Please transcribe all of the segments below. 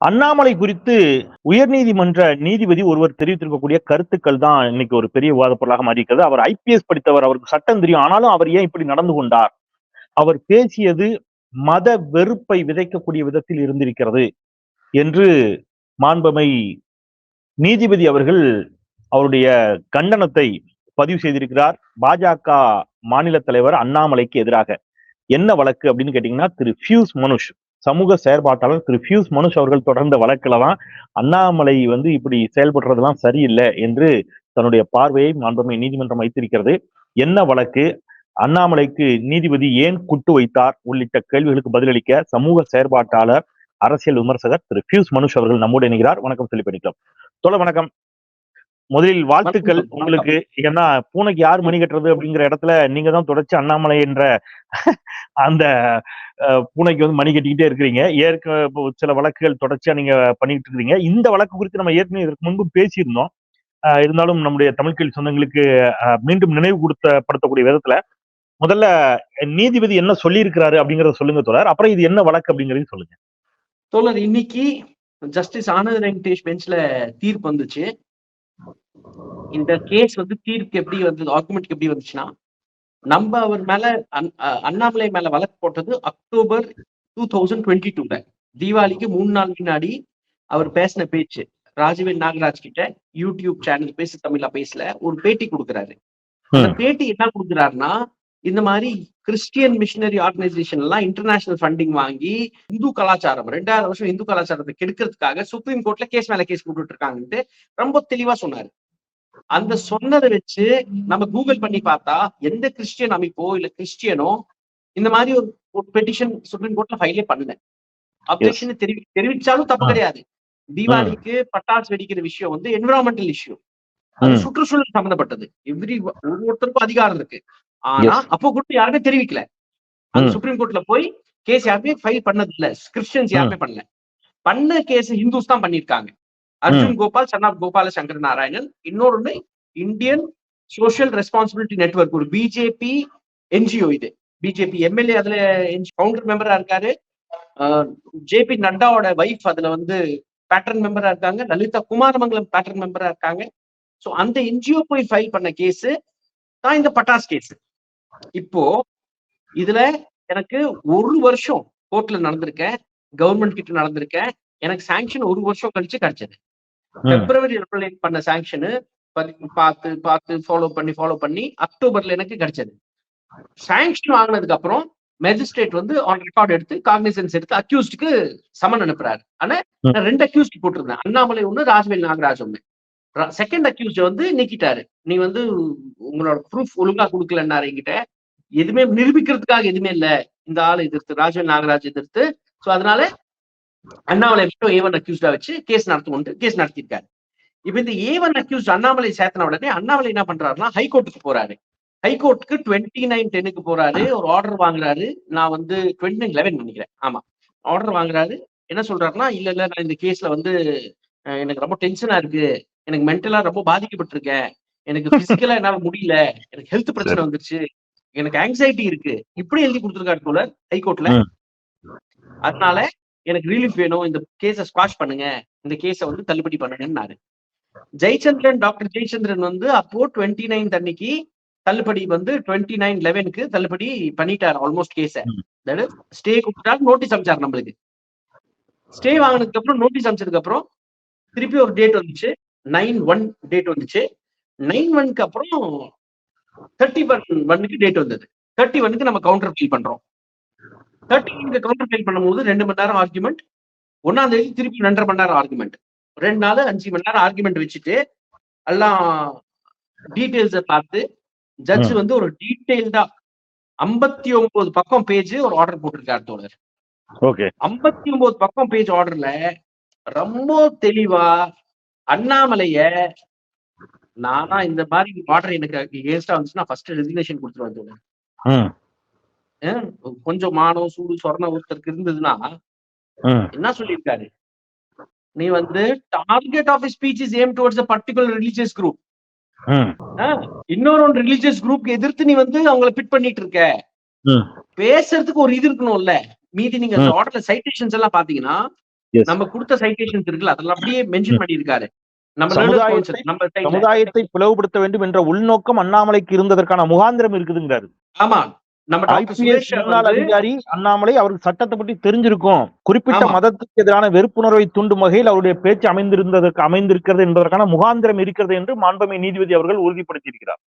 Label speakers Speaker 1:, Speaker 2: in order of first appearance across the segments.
Speaker 1: அண்ணாமலை குறித்து உயர்நீதிமன்ற நீதிபதி ஒருவர் தெரிவித்திருக்கக்கூடிய கருத்துக்கள் தான் இன்னைக்கு ஒரு பெரிய விவாத பொருளாக மாறியிருக்கிறது. அவர் ஐபிஎஸ் படித்தவர், அவருக்கு சட்டம் தெரியும். ஆனாலும் அவர் ஏன் இப்படி நடந்து கொண்டார்? அவர் பேசியது மத வெறுப்பை விதைக்கக்கூடிய விதத்தில் இருந்திருக்கிறது என்று மாண்பமை நீதிபதி அவர்கள் அவருடைய கண்டனத்தை பதிவு செய்திருக்கிறார். பாஜக மாநில தலைவர் அண்ணாமலைக்கு எதிராக என்ன வழக்கு அப்படின்னு கேட்டீங்கன்னா, திரு பியூஸ் மனுஷ், சமூக செயற்பாட்டாளர் திரு பியூஸ் மனுஷ் அவர்கள் தொடர்ந்த வழக்குல தான் அண்ணாமலை இப்படி செயல்படுறதெல்லாம் சரியில்லை என்று தன்னுடைய பார்வையை மாண்புமை நீதிமன்றம் வைத்திருக்கிறது. என்ன வழக்கு, அண்ணாமலைக்கு நீதிபதி ஏன் குட்டு வைத்தார் உள்ளிட்ட கேள்விகளுக்கு பதிலளிக்க சமூக செயற்பாட்டாளர் அரசியல் விமர்சகர் திரு பியூஸ் மனுஷ் அவர்கள் நம்மோடு இணைகிறார். வணக்கம் சொல்லி பண்ணிக்கலாம். தோழர் வணக்கம். முதலில் வாழ்த்துக்கள் உங்களுக்கு. ஏன்னா பூனைக்கு யார் மணி கட்டுறது அப்படிங்கிற இடத்துல நீங்க தான் தொடர்ச்சி அண்ணாமலை என்ற அந்த பூனைக்கு மணி கட்டிக்கிட்டே இருக்கிறீங்க. சில வழக்குகள் தொடர்ச்சியா நீங்க பண்ணிட்டு இருக்கிறீங்க. இந்த வழக்கு குறித்து நம்ம ஏற்கனவே இதற்கு முன்பு பேசியிருந்தோம். இருந்தாலும் நம்முடைய தமிழ் கேள்வி சொந்தங்களுக்கு மீண்டும் நினைவு படுத்தக்கூடிய விதத்துல முதல்ல நீதிபதி என்ன சொல்லி இருக்கிறாரு அப்படிங்கறத சொல்லுங்க தோழர். அப்புறம் இது என்ன வழக்கு அப்படிங்கறதையும் சொல்லுங்க
Speaker 2: தோழர். இன்னைக்கு ஜஸ்டிஸ் ஆனந்த் வெங்கடேஷ் பெஞ்ச்ல தீர்ப்பு வந்துச்சு. இந்த கேஸ் தீர்ப்பு எப்படி வந்தது, ஆர்குமெண்ட் எப்படி வந்துச்சுன்னா, நம்ம அவர் மேல அண்ணாமலை மேல வழக்கு போட்டது அக்டோபர் 2022 தீபாவளிக்கு 3 நாள் முன்னாடி அவர் பேசின பேச்சு ராஜவேல் நாகராஜ் கிட்ட யூடியூப் சேனல் பேசு தமிழ்ல பேசல ஒரு பேட்டி கொடுக்குறாரு. அந்த பேட்டி என்ன கொடுக்குறாருன்னா, இந்த மாதிரி கிறிஸ்டியன் மிஷனரி ஆர்கனைசேஷன் எல்லாம் இன்டர்நேஷனல் ஃபண்டிங் வாங்கி இந்து கலாச்சாரம் 2000 வருஷம் இந்து கலாச்சாரத்தை கெடுக்கிறதுக்காக சுப்ரீம் கோர்ட்ல கேஸ் மேல கேஸ் போட்டுட்டு இருக்காங்கன்ட்டு ரொம்ப தெளிவா சொன்னாரு. அந்த சொன்னதை வச்சு நம்ம கூகுள் பண்ணி பார்த்தா எந்த கிறிஸ்டியன் அமைப்போ இல்ல கிறிஸ்டியனோ இந்த மாதிரி ஒரு பெட்டிஷன் சுப்ரீம் கோர்ட்ல ஃபைலே பண்ணல. அப்ஜெக்ஷன் தெரிவிச்சாலும் தப்பு கிடையாது. தீபாவளிக்கு பட்டாசு வெடிக்கிற விஷயம் என்விரான்மெண்டல் இஷ்யூ, அது சுற்றுச்சூழல் சம்பந்தப்பட்டது. ஒவ்வொருத்தருக்கும் அதிகாரம் இருக்கு. ஆனா அப்போ கூட யாருமே தெரிவிக்கல. அந்த சுப்ரீம் கோர்ட்ல போய் கேஸ் யாருமே ஃபைல் பண்ணது இல்ல. கிறிஸ்டியன்ஸ் யாருமே பண்ணல. பண்ண கேஸ் ஹிந்துஸ் தான் பண்ணிருக்காங்க. Arjun Gopal, son of Gopala Sankara Narayanan. இன்னொரு இந்தியன் சோசியல் ரெஸ்பான்சிபிலிட்டி நெட்வொர்க், ஒரு பிஜேபி என்ஜிஓ. இது பிஜேபி எம்எல்ஏ அதுல ஃபவுண்டர் மெம்பரா இருக்காரு. ஜேபி நட்டாவோட வைஃப் அதுல பேட்டர்ன் மெம்பரா இருக்காங்க. லலிதா குமாரமங்கலம் பேட்டர்ன் மெம்பரா இருக்காங்க. சோ அந்த என்ஜிஓ போய் ஃபைல் பண்ண கேஸ் தான் இந்த பட்டாஸ் கேஸ். இப்போ இதுல எனக்கு 1 வருஷம் கோர்ட்ல நடந்திருக்கேன், கவர்மெண்ட் கிட்ட நடந்திருக்கேன். எனக்கு சாங்ஷன் 1 வருஷம் கழிச்சு கிடைச்சது. பிப்ரவரி பண்ண சாங்ஷனு பார்த்து ஃபாலோ பண்ணி அக்டோபர்ல எனக்கு கிடைச்சது. சாங்ஷன் வாங்கினதுக்கு அப்புறம் மேஜிஸ்ட்ரேட் ஆன் ரெக்கார்ட் எடுத்து காக்னிசன்ஸ் எடுத்து அக்யூஸ்டுக்கு சமன் அனுப்புறாரு. ஆனா நான் 2 அக்யூஸ்ட் போட்டிருந்தேன். அண்ணாமலை ஒண்ணு, ராஜவேல் நாகராஜ் ஒண்ணு. செகண்ட் அக்யூஸ்ட் நீக்கிட்டாரு. நீ உங்களோட ப்ரூஃப் ஒழுங்கா கொடுக்கலன்னாரு என்கிட்ட. எதுவுமே நிரூபிக்கிறதுக்காக எதுவுமே இல்ல, இந்த ஆள் எதிர்த்து ராஜவேல் நாகராஜ் எதிர்த்து. சோ அதனால அண்ணாமலை மட்டும் A1 அக்யூஸ்டா வச்சு கேஸ் நடத்திருக்காரு. இப்ப இந்த A1 அக்யூஸ்ட் அண்ணாமலை சேர்த்தன உடனே அண்ணாமலை என்ன பண்றாருன்னா ஹைகோர்ட்டுக்கு போறாரு. ஹைகோர்ட்டுக்கு 2910 போறாரு. ஒரு ஆர்டர் வாங்குறாரு. நான் 2911 நினைக்கிறேன். ஆமா, ஆர்டர் வாங்குறாரு. என்ன சொல்றாருன்னா, இல்ல நான் இந்த கேஸ்ல எனக்கு ரொம்ப டென்ஷனா இருக்கு, எனக்கு மென்டலா ரொம்ப பாதிக்கப்பட்டிருக்கேன், எனக்கு பிசிக்கலா என்னால முடியல, எனக்கு ஹெல்த் பிரச்சனை வந்துருச்சு, எனக்கு ஆங்ஸைட்டி இருக்கு, இப்படி எழுதி கொடுத்துருக்காரு போல ஹைகோர்ட்ல. அதனால எனக்கு ரிலீஃப் வேணும், இந்த கேஸை ஸ்குவாஷ் பண்ணுங்க, இந்த கேஸை தள்ளுபடி பண்ணுங்கன்னாரு. டாக்டர் ஜெயச்சந்திரன் அப்போ 29 அன்னைக்கு தள்ளுபடி 2911க்கு தள்ளுபடி பண்ணிட்டாரு ஆல்மோஸ்ட் கேஸ. ஸ்டே கொடுத்துட்டாரு, நோட்டீஸ் அனுப்பிச்சாரு நம்மளுக்கு. ஸ்டே வாங்கினதுக்கு அப்புறம் நோட்டீஸ் அனுப்பிச்சதுக்கு அப்புறம் திருப்பி ஒரு டேட் வந்துச்சு, 9/1 டேட் வந்துச்சு. 9/1க்கு அப்புறம் 31க்கு டேட் வந்தது. 31க்கு நம்ம கவுண்டர் ஃபைல் பண்றோம். 31க்கு கவுண்டர் ஃபைல் பண்ணும்போது 2 மணி நேரம் ஆர்குமெண்ட். 1ஆம் தேதி திருப்பி 2.5 மணி நேரம் ஆர்குமெண்ட். 2 நாள் 5 மணி நேரம் ஆர்குமெண்ட் வச்சுட்டு எல்லாம் டீடைல்ஸை பார்த்து ஜட்ஜ் ஒரு டீடைல்டா 59 பக்கம் பேஜ் ஒரு ஆர்டர் போட்டிருக்காரு தோழர். 59 பக்கம் பேஜ் ஆர்டர்ல ரொம்ப தெளிவா அண்ணாமலைய, நானா இந்த மாதிரி ஆர்டர் எனக்கு எகேன்ஸ்டா வந்துச்சுன்னா ஃபர்ஸ்ட் ரெசிக்னேஷன் கொடுத்துருவேன் தோழர். கொஞ்சம் மானம் சூடு சொரண ஒருத்தருக்கு இருந்ததுன்னா என்ன சொல்லியிருக்காரு, நீ target of speech is aim towards a particular religious group. இன்னொரு ரிலிஜியஸ் குரூப் எதிர்த்து நீ அவங்கள பிட் பண்ணிட்டு இருக்க. பேசுறதுக்கு ஒரு இது இருக்கணும்ல. மீதி நீங்க ஆர்டர்ல சைட்டேஷன்ஸ் எல்லாம் பாத்தீங்கன்னா
Speaker 1: Yes.
Speaker 2: நம்ம கொடுத்த சைட்டேஷன்ஸ் இருக்குல்ல அதெல்லாம் அப்படியே மென்ஷன் பண்ணியிருக்காரு. நம்ம learners
Speaker 1: சமுதாயத்தை
Speaker 2: council நம்ம சைட்ல.
Speaker 1: சமுதாயத்தை பிளவுபடுத்த வேண்டும் என்ற உள்நோக்கம் அண்ணாமலைக்கு இருந்ததற்கான முகாந்திரம் இருக்குதுங்கிறாரு.
Speaker 2: ஆமா. நம்ம டாக்டர்
Speaker 1: ஐபிஎஸ்
Speaker 2: சுரேஷ்
Speaker 1: முன்னாள்
Speaker 2: வந்து
Speaker 1: அதிகாரி அண்ணாமலை அவருக்கு சட்டத்தை பற்றி தெரிஞ்சிருக்கும். குறிப்பிட்ட
Speaker 2: ஆமா.
Speaker 1: மதத்துக்கு எதிரான வெறுப்புணர்வை தூண்டும் வகையில் அவருடைய பேச்சு அமைந்திருக்கிறது என்பதற்கான முகாந்திரம் இருக்கிறது என்று மாண்புமிகு நீதிபதி அவர்கள் உறுதிப்படுத்தியிருக்கிறார்.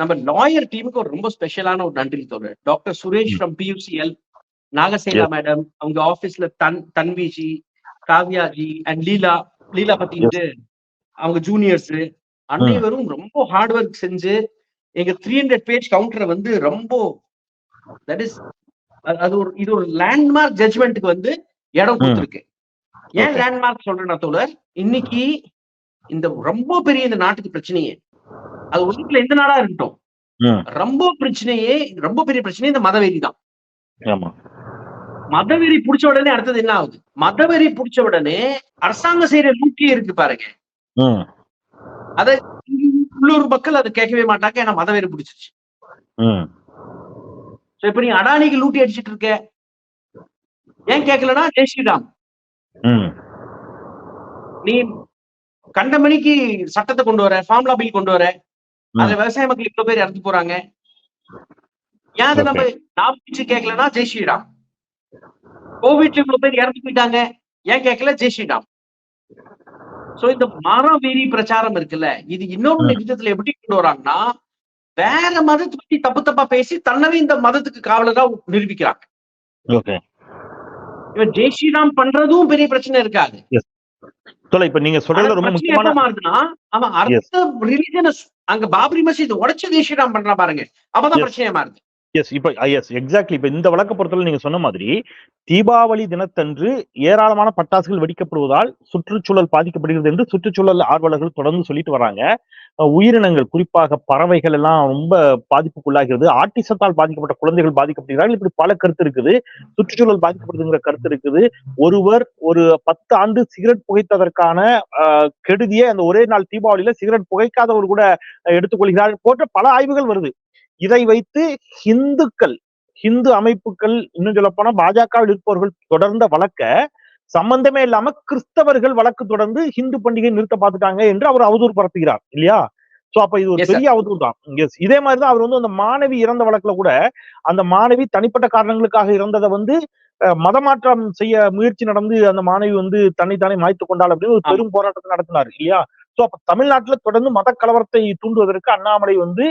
Speaker 2: நம்ம லாயர் டீமுக்கு ஒரு ரொம்ப ஸ்பெஷலான ஒரு நன்றி சொல்றேன். Doctor Suresh from PUCL, Nagasena madam, அவங்க ஆபீஸ்ல தன்விஜி, காவ்யாஜி அண்ட் லீலா பத்தி அவங்க ஜூனியர்ஸ் அனைவரும் ரொம்ப ஹார்ட் ஒர்க் செஞ்சு எங்க 300 பேஜ் கவுண்டரை வந்து ரொம்ப தட் இஸ் இது ஒரு லேண்ட்மார்க் ஜட்ஜ்மெண்ட்டுக்கு வந்து இடம் கொடுத்துருக்கு. ஏன் லேண்ட்மார்க் சொல்றேன்னா தோழர், இன்னைக்கு இந்த ரொம்ப பெரிய இந்த நாட்டுக்கு பிரச்சனையே, அது உலகத்துல எந்த நாடா இருக்கட்டும், ரொம்ப பெரிய பிரச்சனையே இந்த மதவெறி தான். மதவெறி புடிச்ச உடனே அடுத்தது என்ன ஆகுது? மதவெறி புடிச்ச உடனே அரசாங்கம் செய்யற லூட்டியே இருக்கு பாருங்க. அத உள்ளூர் மக்கள் அதை கேட்கவே மாட்டாங்க, ஏன்னா மதவெறி பிடிச்சிருச்சு. இப்ப நீ அடானிக்கு லூட்டி அடிச்சிட்டு இருக்க, ஏன் கேட்கலன்னா ஜெய் ஸ்ரீராம். நீ கண்டமணிக்கு சட்டத்தை கொண்டு வர, ஃபார்முலா பில் கொண்டு வர, அதுல விவசாய மக்கள் இவ்வளவு பேர் இறந்து போறாங்க, ஏன் அதை நம்ம நாம கேட்கலன்னா ஜெய் ஸ்ரீராம். கோவிட்ல இவ்வளவு பேர் இறந்து போயிட்டாங்க, ஏன் கேட்கல ஜெய் ஸ்ரீராம். சோ இந்த மரவெறி பிரச்சாரம் இருக்குல்ல, இது இன்னொரு விதத்துல எப்படி கொண்டு வராங்கன்னா, வேற மதத்தை பத்தி தப்பா பேசி தன்னவே இந்த மதத்துக்கு காவலரா நிரூபிக்கிறாங்க. இவன் ஜெய் ஸ்ரீராம் பண்றதும் பெரிய பிரச்சனை இருக்காது.
Speaker 1: இப்ப நீங்க சொல்றது ரொம்ப முக்கியமான
Speaker 2: அவன் அடுத்த ரிலிஜனை அங்க பாபரி மசீத் உடைச்சு ஜெய் ஸ்ரீராம் பண்றா பாருங்க, அப்பதான் பிரச்சனையா மாறுது.
Speaker 1: எக்ஸாக்ட்லி. இப்ப இந்த வழக்க பொறுத்தவரை நீங்க சொன்ன மாதிரி தீபாவளி தினத்தன்று ஏராளமான பட்டாசுகள் வெடிக்கப்படுவதால் சுற்றுச்சூழல் பாதிக்கப்படுகிறது என்று சுற்றுச்சூழல் ஆர்வலர்கள் தொடர்ந்து சொல்லிட்டு வராங்க. உயிரினங்கள், குறிப்பாக பறவைகள் எல்லாம் ரொம்ப பாதிப்புக்குள்ளாகிறது. ஆட்டிசத்தால் பாதிக்கப்பட்ட குழந்தைகள் பாதிக்கப்படுகிறார்கள். இப்படி பல கருத்து இருக்குது. சுற்றுச்சூழல் பாதிக்கப்படுதுங்கிற கருத்து இருக்குது. ஒருவர் ஒரு 10 ஆண்டு சிகரெட் புகைத்ததற்கான கெடுதியை அந்த ஒரே நாள் தீபாவளியில சிகரெட் புகைக்காதவர் கூட எடுத்துக்கொள்கிறார் போன்ற பல ஆய்வுகள் வருது. இதை வைத்து ஹிந்து அமைப்புகள், இன்னும் சொல்ல போனா பாஜகவில் இருப்பவர்கள் தொடர்ந்த வழக்க சம்பந்தமே இல்லாம கிறிஸ்தவர்கள் வழக்கு தொடர்ந்து ஹிந்து பண்டிகை நிறுத்த பார்த்துட்டாங்க என்று அவர் அவதூறு பரப்புகிறார் இல்லையா? சோ அப்ப இது ஒரு பெரிய அவதூறு தான். இதே மாதிரிதான் அவர் வந்து அந்த மாணவி இறந்த வழக்குல கூட அந்த மாணவி தனிப்பட்ட காரணங்களுக்காக இறந்ததை வந்து மதமாற்றம் செய்ய முயற்சி நடந்து அந்த மாணவி வந்து தன்னைத்தானே மாய்த்து கொண்டாள் அப்படின்னு ஒரு பெரும் போராட்டத்தை நடத்தினார் இல்லையா? சோ அப்ப தமிழ்நாட்டுல தொடர்ந்து மத கலவரத்தை தூண்டுவதற்கு அண்ணாமலை வந்து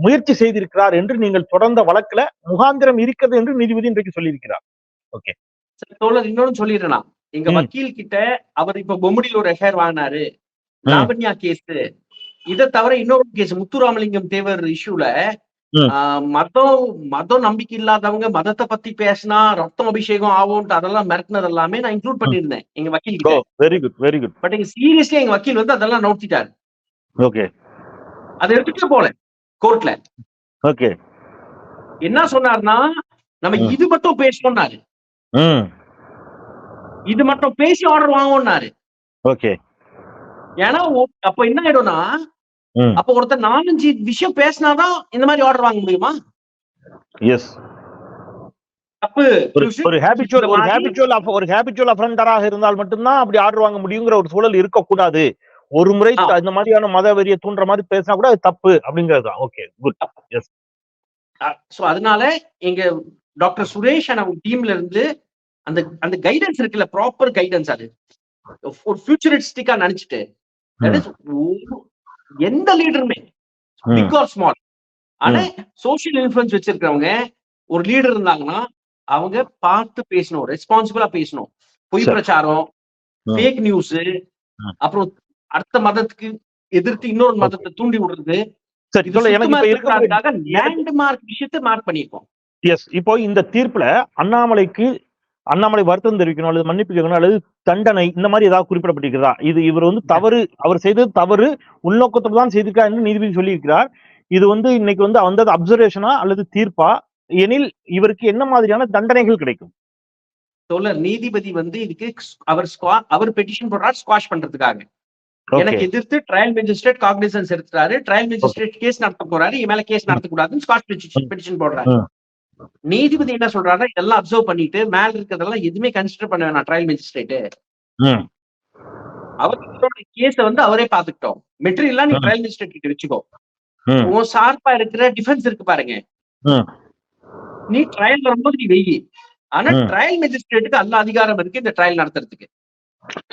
Speaker 1: முயற்சி செய்திருக்கிறார் என்று நீங்கள் தொடர்ந்த வழக்குல முகாந்திரம் இருக்கிறது என்று நீதிபதி இன்றைக்கு சொல்லியிருக்கிறார். ஓகே
Speaker 2: தோழர், இன்னொன்னு சொல்லிடுறேன். எங்க வக்கீல் கிட்ட அவர் இப்ப பொம்முடியில் ஒரு எஃப்ஐஆர் வாங்கினாரு, லாவண்யா கேஸ். இதை தவிர இன்னொரு கேஸ் முத்துராமலிங்கம் தேவர் இஷ்யூல மதம் நம்பிக்கை இல்லாதவங்க மதத்தை பத்தி பேசினா ரத்தம் அபிஷேகம் ஆகும்ட்டு அதெல்லாம் மிரட்டினது எல்லாமே நான் இன்க்ளூட் பண்ணிருந்தேன் எங்க வக்கீல் கிட்ட.
Speaker 1: Very good, very good.
Speaker 2: But எங்க சீரியஸ்லி எங்க வக்கீல் வந்து அதெல்லாம் நோட்டிட்டாரு.
Speaker 1: ஓகே,
Speaker 2: அதை எடுத்துட்டு போல கோர்ட்ல.
Speaker 1: ஓகே,
Speaker 2: என்ன சொன்னார்னா, நம்ம இது மட்டும் பேசணும்னாரு, இது மட்டும் பேசி ஆர்டர் வாங்கணும்னாரு.
Speaker 1: ஓகே.
Speaker 2: ஏன்னா அப்ப என்ன ஆயிடும்னா, அப்ப ஒருத்தர் 4-5 விஷயம் பேசினாதான் இந்த மாதிரி ஆர்டர் வாங்க முடியுமா?
Speaker 1: எஸ். தப்பு. ஒரு ஹேபிச்சுவல் அஃபெண்டராக இருந்தால் மட்டும்தான் அப்படி ஆர்டர் வாங்க முடியுங்கிற ஒரு சூழல் இருக்கக்கூடாது. ஒரு முறை இந்த மாதிரியான மத வெறியை தூண்டுற மாதிரி பேசினா கூட அது தப்பு அப்படிங்கறதுதான். Okay, good. எஸ்.
Speaker 2: சோ அதனால எங்க டாக்டர் சுரேஷ் அவங்க டீம்ல இருந்து அந்த கைடன்ஸ் இருக்குல்ல, ப்ராப்பர் கைடன்ஸ், அது ஒரு ஃபியூச்சரிஸ்டிக்கா நினைச்சிட்டு எந்த லீடருமே பிக் ஆர் ஸ்மால், ஆனா சோசியல் இன்ஃபுளுன்ஸ் வச்சிருக்கிறவங்க ஒரு லீடர் இருந்தாங்கன்னா அவங்க பார்த்து பேசணும், ரெஸ்பான்சிபிளா பேசணும். பொய் பிரச்சாரம், ஃபேக் நியூஸ், அப்புறம் அடுத்த மதத்துக்கு எதிர்த்து இன்னொரு மதத்தை தூண்டி விடுறது, விஷயத்தை மார்க் பண்ணிருக்கோம்.
Speaker 1: இப்போ இந்த தீர்ப்புல அண்ணாமலை வருத்தம் தெரிவிக்கணும் அல்லது மன்னிப்பு கேட்கணும் அல்லது தண்டனை இந்த மாதிரி ஏதாவது குறிப்பிடப்பட்டிருக்கிறதா? இது இவர் வந்து தவறு, அவர் செய்தது தவறு, உள்நோக்கத்தோடு தான் செய்திருக்கார் என்று நீதிபதி சொல்லியிருக்கிறார். இது வந்து இன்னைக்கு வந்து வந்தது அப்சர்வேஷனா அல்லது தீர்ப்பா? எனில் இவருக்கு என்ன மாதிரியான தண்டனைகள் கிடைக்கும்?
Speaker 2: நீதிபதி வந்து இதுக்கு அவர் பெட்டிஷன் போடுறார் ஸ்குவாஷ் பண்றதுக்காக. எனக்கு எதிர்த்து ட்ரையல் மேஜிஸ்ட்ரேட் காக்னிசன்ஸ் எடுத்துறாரு, ட்ரையல் மேஜிஸ்ட்ரேட் கேஸ் நடத்த போறாரு, மேல கேஸ் நடத்தக்கூடாதுன்னு ஸ்குவாஷ் பெட்டிஷன் போடுறாரு. நீதிபதி என்ன சொல்றாருன்னா இதெல்லாம் அப்சர்வ் பண்ணிட்டு மேல இருக்கிறதெல்லாம் எதுவுமே கன்சிடர் பண்ண வேணாம் ட்ரையல் மேஜிஸ்ட்ரேட்.
Speaker 1: ம்
Speaker 2: அவரோட கேஸ வந்து அவரே பாத்துக்கிட்டோம். மெட்டீரியல்லாம் நீ
Speaker 1: ம்
Speaker 2: ட்ரையல் மேஜிஸ்ட்ரேட் கிட்ட வச்சுக்கோ.
Speaker 1: ம்
Speaker 2: உன் சார்பா இருக்கிற டிஃபென்ஸ் இருக்கு பாருங்க,
Speaker 1: ம்
Speaker 2: நீ ட்ரையல் வரும்போது நீ வெயி. ஆனா
Speaker 1: ம்
Speaker 2: ட்ரையல் மேஜிஸ்ட்ரேட்டுக்கு அல்ல அதிகாரம் இருக்கு இந்த ட்ரையல் நடத்துறதுக்கு.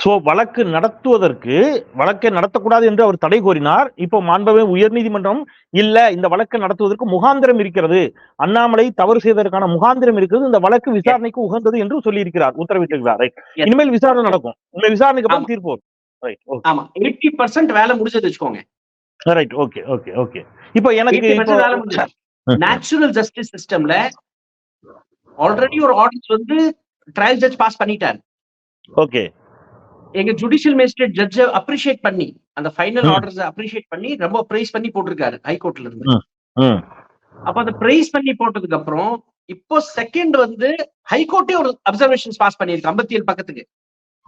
Speaker 1: சோ வழக்கு நடத்துவதற்கு வழக்கை நடத்தக்கூடாது என்று அவர் தடை கோரினார். இப்போ மாண்புமிகு உயர்நீதிமன்றம் இல்ல, இந்த வழக்கை நடத்துவதற்கு முகாந்திரம் இருக்கிறது, அண்ணாமலை தவறு செய்ததற்கான முகாந்திரம் இருக்கிறது, இந்த வழக்கு விசாரணைக்கு உகந்தது என்று சொல்லி இருக்கிறார், உத்தரவிட்டிருக்கிறார். ரைட்.
Speaker 2: Yes.
Speaker 1: இனிமேல் விசாரணை நடக்கும். இந்த விசாரணைக்கு
Speaker 2: ஆமா.
Speaker 1: அப்புறம் தீர்ப்பு வரும். ரைட். ஓகே.
Speaker 2: ஆமா 80% வேலை முடிஞ்சது வச்சுக்கோங்க.
Speaker 1: ரைட். Okay okay okay. இப்போ எனக்கு
Speaker 2: 80% வேலை முடிஞ்சது. நேச்சுரல் ஜஸ்டிஸ் சிஸ்டம்ல ஆல்ரெடி ஒரு ஆர்டர்ஸ் வந்து ட்ரையல் ஜட்ஜ் பாஸ் பண்ணிட்டாரு.
Speaker 1: ஓகே.
Speaker 2: எங்க ஜுடிஷியல் மேஜிஸ்ட்ரேட் ஜட்ஜ் அப்ரிஷியேட் பண்ணி அந்த ஃபைனல் ஆர்டர்ஸ் அப்ரிஷியேட் பண்ணி ரொம்ப பிரைஸ் பண்ணி போட்டிருக்காரு ஹைகோர்ட்ல இருந்து.
Speaker 1: ம்
Speaker 2: அப்ப அந்த பிரைஸ் பண்ணி போட்டதுக்கு அப்புறம் இப்போ செகண்ட் வந்து ஹைகோர்ட்டே ஒரு அப்சர்வேஷன்ஸ் பாஸ் பண்ணிருக்கு 57 பக்கத்துக்கு.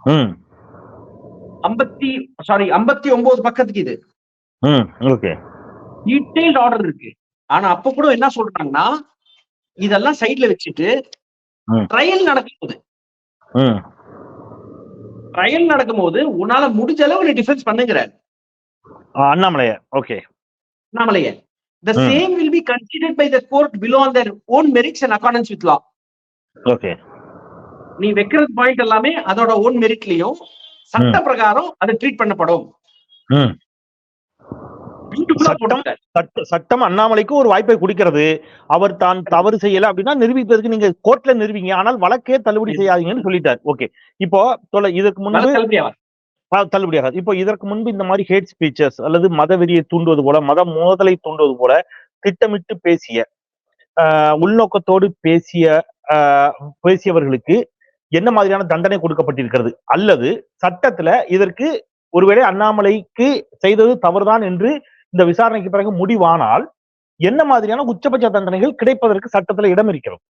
Speaker 1: ம்
Speaker 2: 59 பக்கத்துக்கு இது
Speaker 1: ம் ஓகே.
Speaker 2: டீடைல்ட் ஆர்டர் இருக்கு. ஆனா அப்ப கூட என்ன சொல்றாங்கன்னா இதெல்லாம் சைட்ல வச்சுட்டு
Speaker 1: ம்
Speaker 2: ட்ரையல் நடக்கும்போது
Speaker 1: ம்
Speaker 2: ட்ரையல் நடக்கும்போது உன்னால முடிஞ்ச அளவு நீ டிஃபென்ஸ் பண்ணுங்கிறார்
Speaker 1: அண்ணாமலைய. ஓகே.
Speaker 2: அண்ணாமலைய. The same will be considered by the court below on their own merits and accordance with law.
Speaker 1: Okay.
Speaker 2: நீ வைக்கிற பாயிண்ட் எல்லாமே அதோட ஓன் மெரிட்லயும் சட்ட பிரகாரம் அது ட்ரீட் பண்ணப்படும்.
Speaker 1: ம் சட்டம் அண்ணாமலைக்கு ஒரு வாய்ப்பை கொடுக்கிறது. அவர் தான் தவறு செய்யல அப்படின்னா நிரூபிப்பதற்கு நீங்க கோர்ட்ல நிரூபிங்க, ஆனால் வழக்கே தள்ளுபடி செய்யாதீங்கன்னு சொல்லிட்டார். ஓகே. இப்போ இதற்கு முன்பு தள்ளுபடியாகாது. இப்போ இதற்கு முன்பு இந்த மாதிரி ஹேட் ஸ்பீச்சஸ் அல்லது மதவெறியை தூண்டுவது போல, மத மோதலை தூண்டுவது போல திட்டமிட்டு பேசிய உள்நோக்கத்தோடு பேசியவர்களுக்கு என்ன மாதிரியான தண்டனை கொடுக்கப்பட்டிருக்கிறது, அல்லது சட்டத்துல இதற்கு ஒருவேளை அண்ணாமலைக்கு செய்தது தவறுதான் என்று இந்த விசாரணைக்கு பிறகு முடிவானால் என்ன மாதிரியான உச்சபட்ச தண்டனைகள் கிடைப்பதற்கு சட்டத்துல இடம் இருக்கிறது?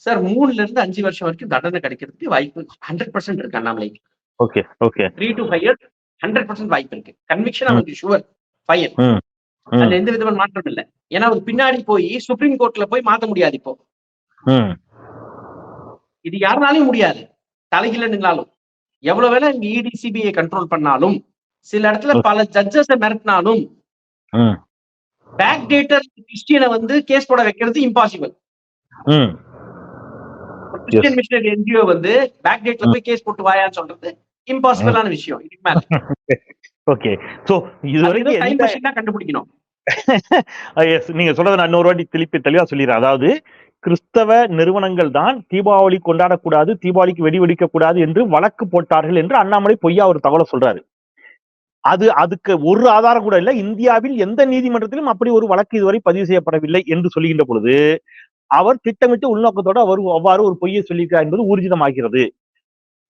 Speaker 2: சார் 3 to 5 வருஷம் வரைக்கும் தண்டனை கிடைக்கிறதுக்கு வாய்ப்பு 100% இருக்கு அண்ணாமலைக்கு.
Speaker 1: Okay okay.
Speaker 2: 3 to 5 years 100% வாய்ப்பு இருக்கு. கன்விக்ஷன் அவருக்கு ஷுவர் ஃபைன். அதுல எந்த விதமான மாற்றம் இல்லை. ஏன்னா அவர் பின்னாடி போய் சுப்ரீம் கோர்ட்ல போய் மாத்த முடியாது. இப்போ இது யாருனாலையும் முடியாது. தலைகீழ நின்னாலும் எவ்வளவு வேலை இங்க இடி சிபிஐ கண்ட்ரோல் பண்ணாலும் சில இடத்துல பல ஜட்ஜஸ் மிரட்டினாலும் பேக் டேட்டர் கிறிஸ்டியனை வந்து கேஸ் போட வைக்கிறது இம்பாசிபிள். கிறிஸ்டியன் மிஷனரி என்ஜிஓ வந்து பேக் டேட்ல போய் கேஸ் போட்டு வாயான்னு சொல்றது இம்பாசிபிளான விஷயம். இதுக்கு மேல
Speaker 1: ஓகே. சோ இதுவரைக்கும்
Speaker 2: டைம் மெஷின் தான் கண்டுபிடிக்கணும்.
Speaker 1: நீங்க சொல்றத நான் இன்னொரு வாட்டி தெளிவா சொல்லிடுறேன். அதாவது கிறிஸ்தவ நிறுவனங்கள் தான் தீபாவளி கொண்டாடக்கூடாது, தீபாவளிக்கு வெடி வெடிக்க கூடாது என்று வழக்கு போட்டார்கள் என்று அண்ணாமலை பொய்யா ஒரு தகவலை சொல்றாரு. அதுக்கு ஒரு ஆதாரம் கூட இல்ல. இந்தியாவில் எந்த நீதிமன்றத்திலும் அப்படி ஒரு வழக்கு இதுவரை பதிவு செய்யப்படவில்லை என்று சொல்லுகின்ற பொழுது அவர் திட்டமிட்டு உள்நோக்கத்தோடு அவர் அவ்வாறு ஒரு பொய்யை சொல்லியிருக்கார் என்பது ஊர்ஜிதமாகிறது.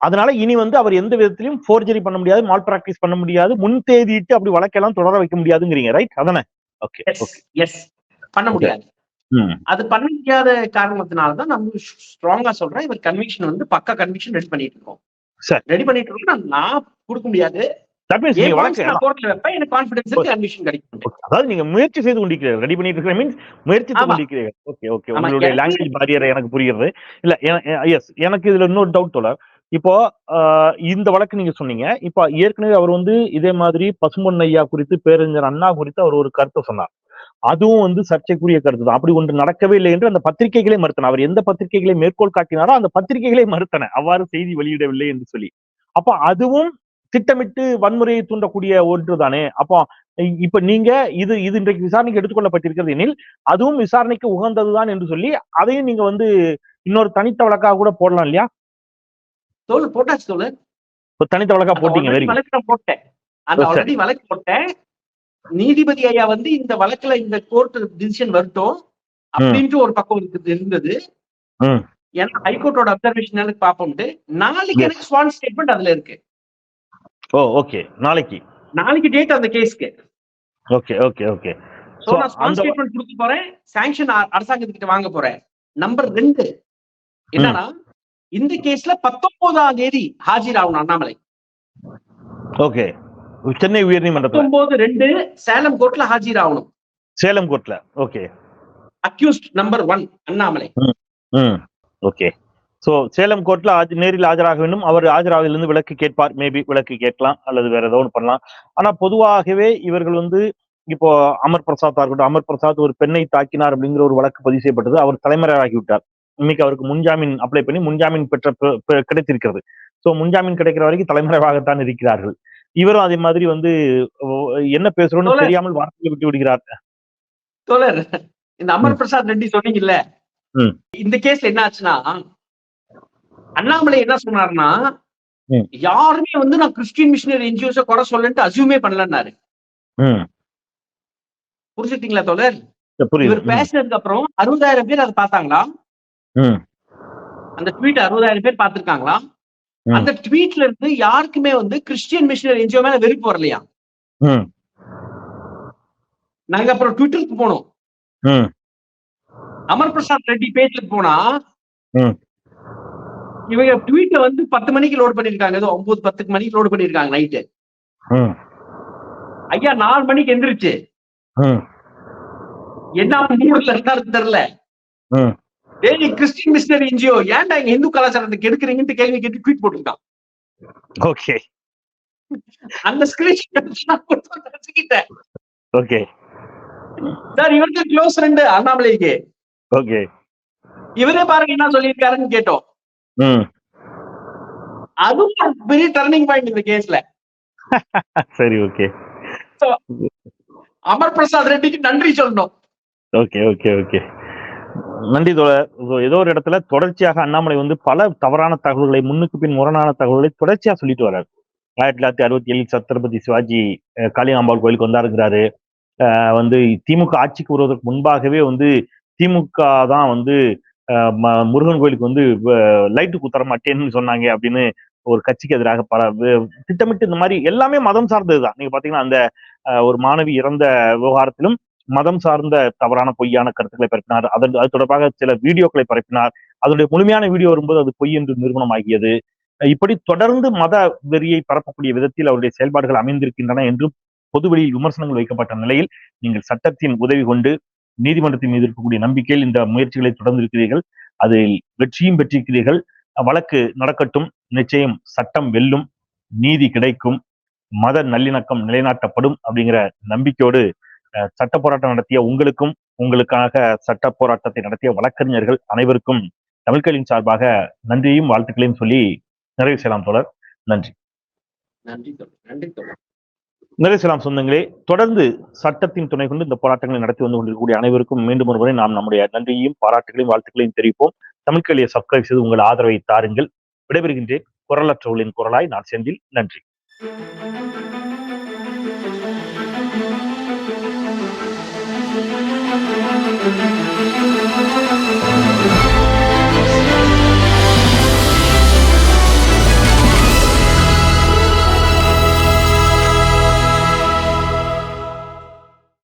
Speaker 1: அதனால இனி வந்து அவர் எந்த விதத்திலும் ஃபோர்ஜரி பண்ண முடியாது, மால் பிராக்டிஸ் பண்ண முடியாது, முன் தேதியிட்டு அப்படி வழக்கெல்லாம் தொடர வைக்க முடியாதுங்கிறீங்க. ரைட்? அதானே? ஓகே
Speaker 2: எஸ் பண்ண முடியாது. அது பண்ண முடியாத காரணத்தினாலதான் நம்ம ஸ்ட்ராங்கா சொல்றேன் இவர் கன்விக்ஷன் வந்து பக்கா கன்விக்ஷன் ரெடி பண்ணிட்டு இருக்கோம். ரெடி பண்ணிட்டு இருக்கோம். நான் கொடுக்க முடியாது.
Speaker 1: அதாவது நீங்க முயற்சி செய்து கொண்டிருக்கிறீர்கள், ரெடி பண்ணிட்டு இருக்கிற மீன்ஸ் முயற்சித்து கொண்டிருக்கிறீர்கள். Okay okay. உங்களுடைய லாங்குவேஜ் பாரியரை எனக்கு புரியுது. இல்ல எஸ், எனக்கு இதுல இன்னொரு டவுட் தோழர். இப்போ இந்த வழக்கு நீங்க சொன்னீங்க. இப்போ ஏற்கனவே அவர் வந்து இதே மாதிரி பசும்பொன் ஐயா குறித்து, பேரறிஞர் அண்ணா குறித்து அவர் ஒரு கருத்தை சொன்னார். அதுவும் வந்து சர்ச்சைக்குரிய கருத்து தான். அப்படி ஒன்று நடக்கவே இல்லை என்று அந்த பத்திரிகைகளே மறுத்தன. அவர் எந்த பத்திரிகைகளை மேற்கோள் காட்டினாரோ அந்த பத்திரிகைகளே மறுத்தன, அவ்வாறு செய்தி வெளியிடவில்லை என்று சொல்லி. அப்ப அதுவும் திட்டமிட்டு வன்முறையை தூண்டக்கூடிய ஒன்று தானே. அப்போ இப்ப நீங்க இது இன்றைக்கு விசாரணைக்கு எடுத்துக்கொள்ளப்பட்டிருக்கிறது எனில் அதுவும் விசாரணைக்கு உகந்ததுதான் என்று சொல்லி அதையும் நீங்க வந்து இன்னொரு தனித்த வழக்காக கூட போடலாம் இல்லையா?
Speaker 2: போட்டாச்சு தோழர்.
Speaker 1: தனித்த வழக்கா போட்டீங்க.
Speaker 2: போட்டேன். அந்த ஆல்ரெடி வழக்கு போட்டேன். நீதிபதி ஐயா வந்து இந்த வழக்குல இந்த கோர்ட் டிசிஷன் வரட்டும் அப்படின்ட்டு ஒரு பக்கம் இருந்தது. ஏன்னா ஹைகோர்ட்டோட அப்சர்வேஷன் பாப்போம்ட்டு நாளைக்கு எனக்கு ஸ்வான் ஸ்டேட்மெண்ட் அதுல இருக்கு.
Speaker 1: ஓ ஓகே. நாளைக்கு
Speaker 2: டேட் அந்த கேஸ்க்கு.
Speaker 1: Okay okay okay.
Speaker 2: சோ நான் ஸ்வான் ஸ்டேட்மெண்ட் கொடுக்க போறேன். சாங்க்ஷன் அரசாங்கத்துக்கிட்ட வாங்க போறேன். நம்பர் 2 என்னன்னா இந்த கேஸ்ல 19ஆம் தேதி ஆஜராகணும் அண்ணாமலை.
Speaker 1: ஓகே. சென்னை உயர்நீதிமன்றத்துல
Speaker 2: 19/2 சேலம் கோர்ட்ல ஆஜராகணும்.
Speaker 1: சேலம் கோர்ட்ல. Okay.
Speaker 2: Accused number 1 Annamalai.
Speaker 1: Okay. So Salem கோர்ட்ல நேரில் ஆஜராக வேண்டும். அவர் ஆஜராவதிலிருந்து விலக்கு கேட்பார். மேபி விலக்கு கேட்கலாம் அல்லது வேற ஏதோ ஒன்று பண்ணலாம். ஆனா பொதுவாகவே இவர்கள் வந்து இப்போ அமர் பிரசாத் இருக்கட்டும், அமர் பிரசாத் ஒரு பெண்ணை தாக்கினார் அப்படிங்கிற ஒரு வழக்கு பதிவு செய்யப்பட்டது. அவர் தலைமறையாகி விட்டார். இன்னைக்கு அவருக்கு முன்ஜாமீன் அப்ளை பண்ணி முன்ஜாமீன் கிடைத்திருக்கிறது. சோ முன்ஜாமீன் கிடைக்கிற வரைக்கும் தலைமறைவாகத்தான் இருக்கிறார்கள். இவரும் அதே மாதிரி வந்து என்ன பேசுறோம்னு தெரியாமல் வார்த்தையை விட்டு விடுகிறார்.
Speaker 2: தோழர், இந்த அமர் பிரசாத் ரெட்டி சொன்னீங்கல்ல, இந்த கேஸ்ல என்ன ஆச்சுன்னா, அண்ணாமலை என்ன சொன்னாருன்னா, யாருமே வந்து நான் கிறிஸ்டியன் மிஷனரி என்ஜிஓஸ குறை சொல்லன்ட்டு அசியூமே பண்ணலன்னாரு. புரிஞ்சுட்டீங்களா தோழர்? இவர் பேசினதுக்கு அப்புறம் 60,000 பேர் அதை பார்த்தாங்களா? அந்த ட்வீட் 60,000 பேர் பார்த்திருக்காங்களா? அந்த ட்வீட்ல இருந்து யாருக்குமே வந்து கிறிஸ்டியன் மிஷனரி என்ஜிஓ மேல வெறுப்பு வரலையா? நாங்க அப்புறம் ட்விட்டருக்கு போனோம். அமர் பிரசாத் ரெட்டி பேஜ்க்கு போனா இவங்க ட்வீட்ட வந்து 10 மணிக்கு லோட் பண்ணிருக்காங்க. ஏதோ 9-10 மணிக்கு லோட் பண்ணிருக்காங்க நைட்டு. ஐயா 4 மணிக்கு எந்திரிச்சு என்ன மூடுல இருக்காரு தெரியல. டேய் கிறிஸ்டியன் மிஷனரி என்ஜிஓ ஏன்டா இங்க இந்து கலாச்சாரத்தை கெடுக்குறீங்கன்னு கேள்வி கேட்டு ட்வீட் போட்டுட்டான்.
Speaker 1: ஓகே.
Speaker 2: அந்த ஸ்கிரீன்ஷாட் வச்சுக்கிட்டேன்.
Speaker 1: ஓகே.
Speaker 2: சார் இவருக்கு க்ளோஸ் ஃப்ரெண்ட் அண்ணாமலைக்கு.
Speaker 1: ஓகே.
Speaker 2: இவரே பாருங்க என்ன சொல்லியிருக்காருன்னு கேட்டோம். அதுவும் பெரிய டர்னிங் பாயிண்ட் இந்த கேஸ்ல.
Speaker 1: சரி, ஓகே.
Speaker 2: அமர் பிரசாத் ரெட்டிக்கு நன்றி சொல்லணும்.
Speaker 1: ஓகே ஓகே ஓகே நன்றி தோழர். ஏதோ ஒரு இடத்துல தொடர்ச்சியாக அண்ணாமலை வந்து பல தவறான தகவல்களை, முன்னுக்கு பின் முரணான தகவல்களை தொடர்ச்சியா சொல்லிட்டு வர்றாரு. 1967 சத்ரபதி சிவாஜி காளிகாம்பாள் கோயிலுக்கு வந்தாருங்கிறாரு. வந்து திமுக ஆட்சிக்கு வருவதற்கு முன்பாகவே வந்து திமுக தான் வந்து முருகன் கோயிலுக்கு வந்து லைட்டு குத்தர மாட்டேன்னு சொன்னாங்க அப்படின்னு ஒரு கட்சிக்கு எதிராக திட்டமிட்டு இந்த மாதிரி எல்லாமே மதம் சார்ந்ததுதான். நீங்க பாத்தீங்கன்னா அந்த ஒரு மாணவி இறந்த விவகாரத்திலும் மதம் சார்ந்த தவறான பொய்யான கருத்துக்களை பரப்பினார். அது தொடர்பாக சில வீடியோக்களை பரப்பினார். அதனுடைய முழுமையான வீடியோ வரும்போது அது பொய் என்று நிறுவனமாகியது. இப்படி தொடர்ந்து மத வெறியை பரப்பக்கூடிய விதத்தில் அவருடைய செயல்பாடுகள் அமைந்திருக்கின்றன என்று பொதுவெளியில் விமர்சனங்கள் வைக்கப்பட்ட நிலையில் நீங்கள் சட்டத்தின் உதவி கொண்டு நீதிமன்றத்தின் மீது இருக்கக்கூடிய நம்பிக்கையில் இந்த முயற்சிகளை தொடர்ந்து இருக்கிறீர்கள். அதில் வெற்றியும் பெற்றிருக்கிறீர்கள். வழக்கு நடக்கட்டும். நிச்சயம் சட்டம் வெல்லும், நீதி கிடைக்கும், மத நல்லிணக்கம் நிலைநாட்டப்படும் அப்படிங்கிற நம்பிக்கையோடு சட்ட போராட்டம் நடத்திய உங்களுக்கும், உங்களுக்காக சட்ட போராட்டத்தை நடத்திய வழக்கறிஞர்கள் அனைவருக்கும் தமிழ்களின் சார்பாக நன்றியையும் வாழ்த்துக்களையும் சொல்லி நிறைவு செய்யலாம் தோழர். நன்றி. நிறைவு செய்யலாம் சொந்தங்களே. தொடர்ந்து சட்டத்தின் துணை கொண்டு இந்த போராட்டங்களை நடத்தி வந்து கொண்டிருக்கக்கூடிய அனைவருக்கும் மீண்டும் ஒருமுறை நாம் நம்முடைய நன்றியையும் பாராட்டுகளையும் வாழ்த்துக்களையும் தெரிவிப்போம். தமிழ்களியை சப்ஸ்கிரைப் செய்து உங்கள் ஆதரவை தாருங்கள். விடைபெறுகின்றேன். குரலற்றவர்களின் குரலாய் நான் செந்தில். நன்றி. Thank you.